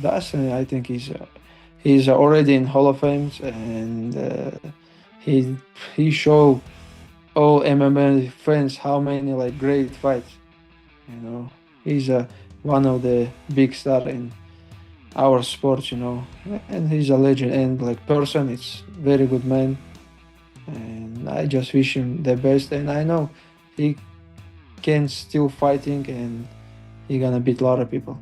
Dustin, I think he's already in Hall of Fame, and he he showed all MMA fans how many like great fights. You know, he's one of the big star in our sport. And he's a legend and like person. It's very good man, and I just wish him the best. And I know he can still fighting, and he gonna beat a lot of people.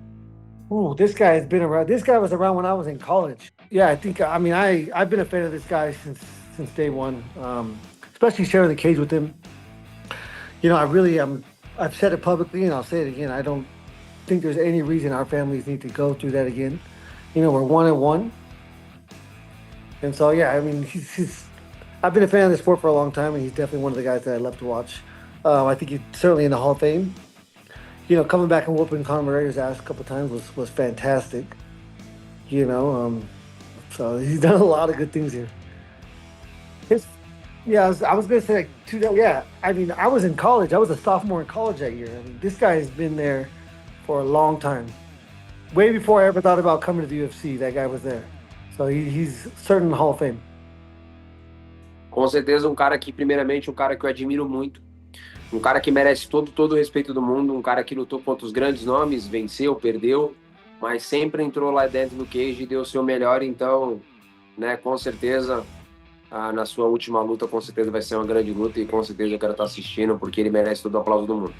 Ooh, this guy has been around. This guy was around when I was in college. Yeah, I think. I mean, I've been a fan of this guy since day one. Especially sharing the cage with him. I really I've said it publicly, and I'll say it again. I don't think there's any reason our families need to go through that again. We're 1-1, and so yeah. I mean, he's I've been a fan of the sport for a long time, and he's definitely one of the guys that I love to watch. I think he's certainly in the Hall of Fame. Coming back and whooping Conor McGregor's ass a couple times was fantastic. You know, so he's done a lot of good things here. His, yeah, I was gonna say like yeah. I mean, I was in college. I was a sophomore in college that year. I mean, this guy has been there for a long time. Way before I ever thought about coming to the UFC, that guy was there. So he's certain Hall of Fame. Com certeza um cara que, primeiramente, um cara que eu admiro muito. Um cara que merece todo o respeito do mundo, um cara que lutou contra os grandes nomes, venceu, perdeu, mas sempre entrou lá dentro do cage e deu o seu melhor. Então, né, com certeza, na sua última luta, com certeza vai ser uma grande luta e com certeza eu quero estar assistindo porque ele merece todo o aplauso do mundo.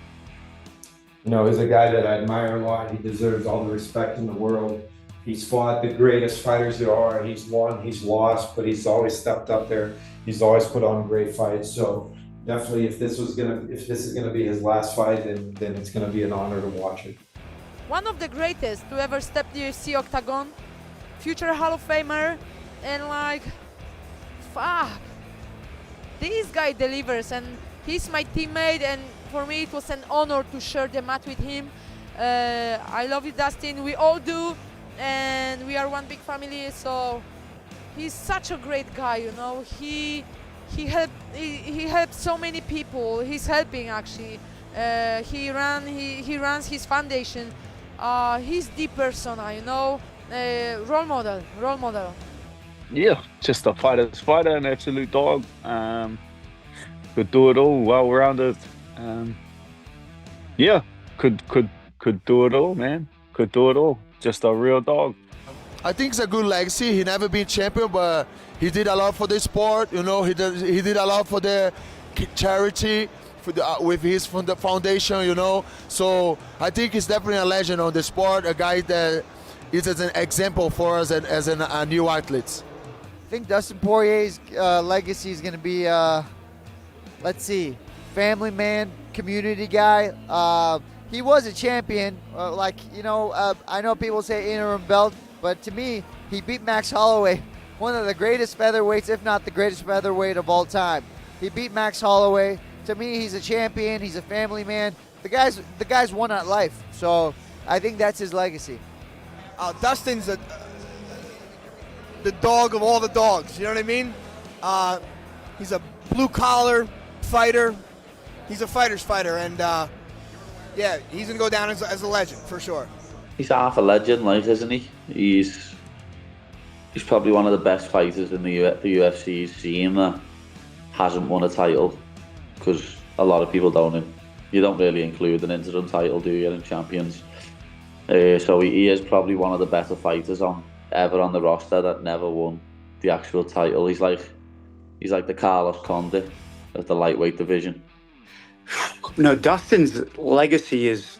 He's a guy that I admire a lot. He deserves all the respect in the world. He's fought the greatest fighters there are. He's won, he's lost, but he's always stepped up there. He's always put on great fights. So definitely, if this is gonna be his last fight, then it's gonna be an honor to watch it. One of the greatest to ever step the UFC octagon, future Hall of Famer, and like, fuck, this guy delivers, and he's my teammate, and for me it was an honor to share the mat with him. I love you, Dustin. We all do, and we are one big family. So he's such a great guy. He helped so many people. He's helping actually. He runs his foundation. He's the persona, role model. Yeah, just a fighter's fighter, an absolute dog. Could do it all, well-rounded. Yeah, could do it all, man. Could do it all. Just a real dog. I think it's a good legacy. He never been champion, but he did a lot for the sport. He did a lot for the charity from the foundation. So I think he's definitely a legend on the sport. A guy that is as an example for us as a new athletes. I think Dustin Poirier's legacy is going to be, family man, community guy. He was a champion. I know people say interim belt, but to me, he beat Max Holloway, one of the greatest featherweights, if not the greatest featherweight of all time. He beat Max Holloway. To me, he's a champion. He's a family man. The guy's won at life. So I think that's his legacy. Dustin's the dog of all the dogs. You know what I mean? He's a blue-collar fighter. He's a fighter's fighter, and he's gonna go down as a legend for sure. He's half a legend, isn't he? He's probably one of the best fighters in the UFC's seen that hasn't won a title, because a lot of people you don't really include an interim title, do you, in champions? So he is probably one of the better fighters ever on the roster that never won the actual title. He's like the Carlos Condit of the lightweight division. No, Dustin's legacy is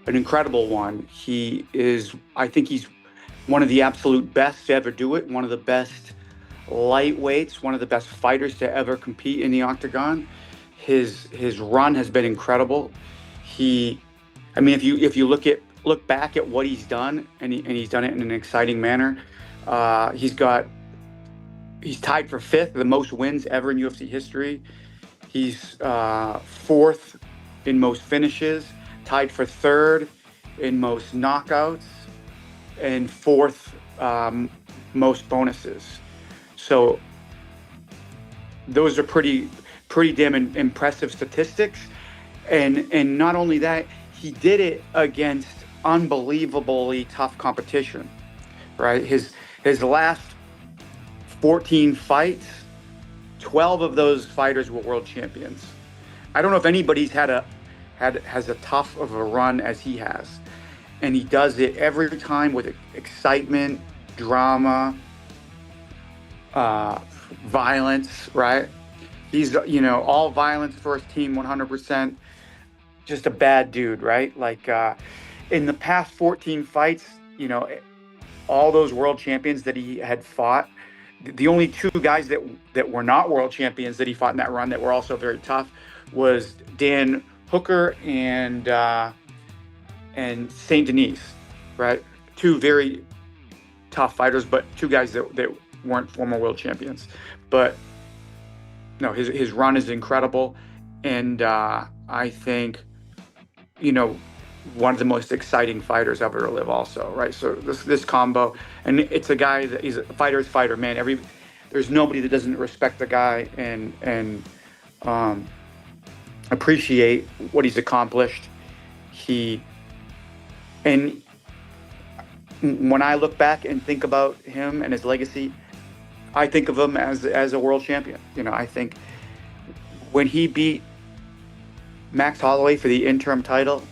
an incredible one. I think he's one of the absolute best to ever do it, one of the best lightweights, one of the best fighters to ever compete in the octagon. His run has been incredible. If you look back at what he's done, and he's done it in an exciting manner. He's tied for 5th, the most wins ever in UFC history. He's 4th in most finishes, tied for 3rd in most knockouts, and 4th most bonuses. So those are pretty damn impressive statistics. And not only that, he did it against unbelievably tough competition, right? His last 14 fights, 12 of those fighters were world champions. I don't know if anybody's has a tough of a run as he has. And he does it every time with excitement, drama, violence, right? He's, all violence for his team, 100%. Just a bad dude, right? Like in the past 14 fights, all those world champions that he had fought, the only two guys that were not world champions that he fought in that run that were also very tough was Dan Hooker and Saint Denis, right? Two very tough fighters, but two guys that weren't former world champions. But no, his run is incredible, and I think, one of the most exciting fighters ever to live also, right? So this combo, and it's a guy that he's a fighter's fighter, man. There's nobody that doesn't respect the guy and appreciate what he's accomplished. And when I look back and think about him and his legacy, I think of him as a world champion. I think when he beat Max Holloway for the interim title,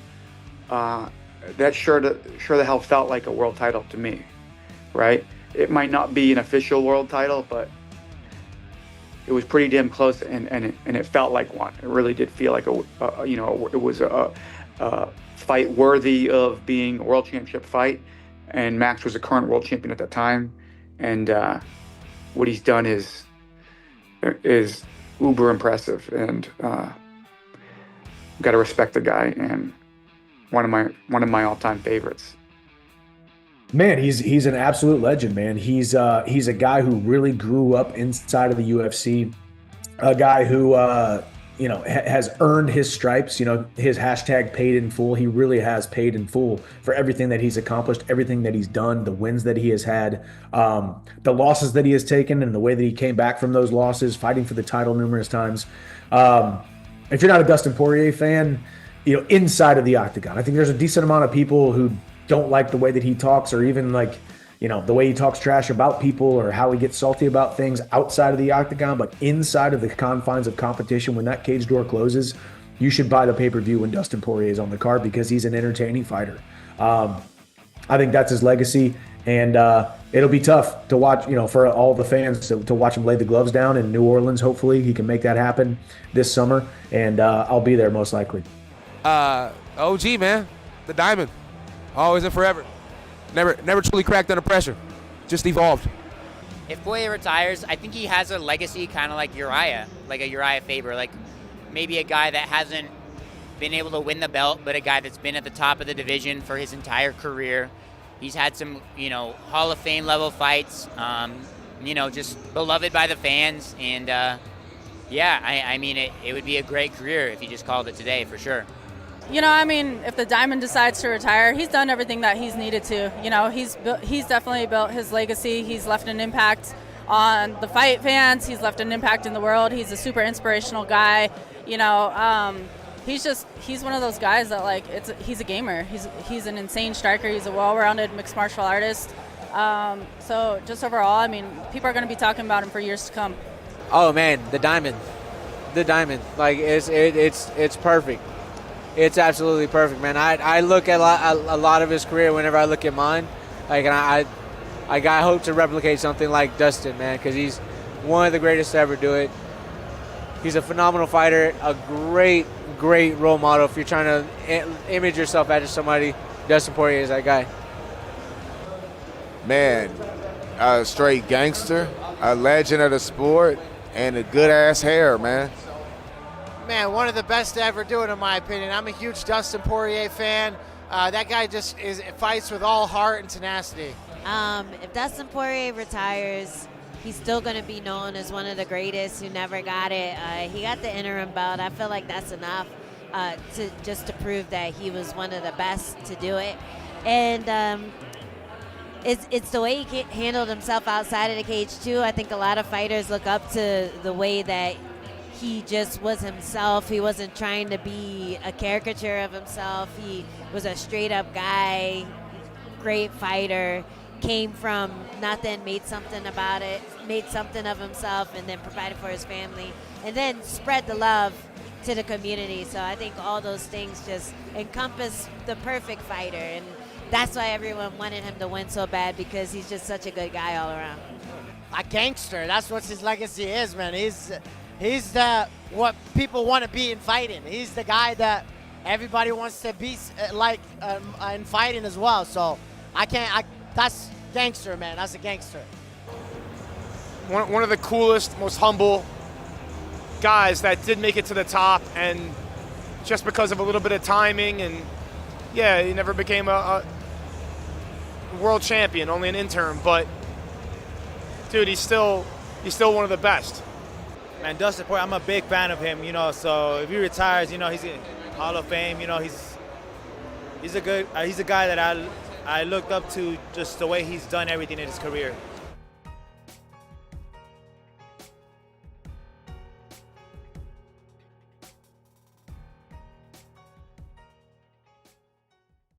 that sure the hell felt like a world title to me, right? It might not be an official world title, but it was pretty damn close, and it felt like one. It really did feel like it was a fight worthy of being a world championship fight, and Max was a current world champion at that time, and what he's done is uber impressive, and got to respect the guy, and one of my all-time favorites. Man, he's an absolute legend, man. He's a guy who really grew up inside of the UFC, a guy who has earned his stripes. His hashtag paid in full. He really has paid in full for everything that he's accomplished, everything that he's done, the wins that he has had, the losses that he has taken, and the way that he came back from those losses, fighting for the title numerous times. If you're not a Dustin Poirier fan, inside of the octagon, I think there's a decent amount of people who don't like the way that he talks, or even the way he talks trash about people, or how he gets salty about things outside of the octagon. But inside of the confines of competition, when that cage door closes, you should buy the pay-per-view when Dustin Poirier is on the card, because he's an entertaining fighter. I think that's his legacy, and it'll be tough to watch, for all the fans to watch him lay the gloves down in New Orleans. Hopefully he can make that happen this summer, and I'll be there most likely. OG, man, the Diamond. Always and forever. Never truly cracked under pressure. Just evolved. If Poirier retires, I think he has a legacy kind of like Uriah, like a Uriah Faber, like maybe a guy that hasn't been able to win the belt, but a guy that's been at the top of the division for his entire career. He's had some, Hall of Fame level fights, just beloved by the fans. And I mean, it would be a great career if he just called it today, for sure. If the Diamond decides to retire, he's done everything that he's needed to. He's definitely built his legacy. He's left an impact on the fight fans. He's left an impact in the world. He's a super inspirational guy. He's one of those guys that he's a gamer. He's an insane striker. He's a well-rounded mixed martial artist. So just overall, people are going to be talking about him for years to come. Oh man, the Diamond. Like it's perfect. It's absolutely perfect, man. I look at a lot of his career whenever I look at mine, and I got hope to replicate something like Dustin, man, because he's one of the greatest to ever do it. He's a phenomenal fighter, a great role model. If you're trying to image yourself after somebody, Dustin Poirier is that guy. Man, a straight gangster, a legend of the sport, and a good-ass hair, man. Man, one of the best to ever do it, in my opinion. I'm a huge Dustin Poirier fan. That guy just fights with all heart and tenacity. If Dustin Poirier retires, he's still going to be known as one of the greatest who never got it. He got the interim belt. I feel like that's enough to prove that he was one of the best to do it. And it's the way he handled himself outside of the cage too. I think a lot of fighters look up to the way that he just was himself. He wasn't trying to be a caricature of himself. He was a straight up guy, great fighter, came from nothing, made something about it, made something of himself, and then provided for his family, and then spread the love to the community. So I think all those things just encompass the perfect fighter, and that's why everyone wanted him to win so bad, because he's just such a good guy all around. A gangster. That's what his legacy is, man. He's the what people want to be in fighting. He's the guy that everybody wants to be like in fighting as well. So that's gangster, man. That's a gangster. One of the coolest, most humble guys that did make it to the top, and just because of a little bit of timing, and yeah, he never became a world champion, only an interim, but dude, he's still one of the best. Man, Dustin Poirier, I'm a big fan of him, so if he retires, he's in Hall of Fame, he's a guy that I looked up to, just the way he's done everything in his career.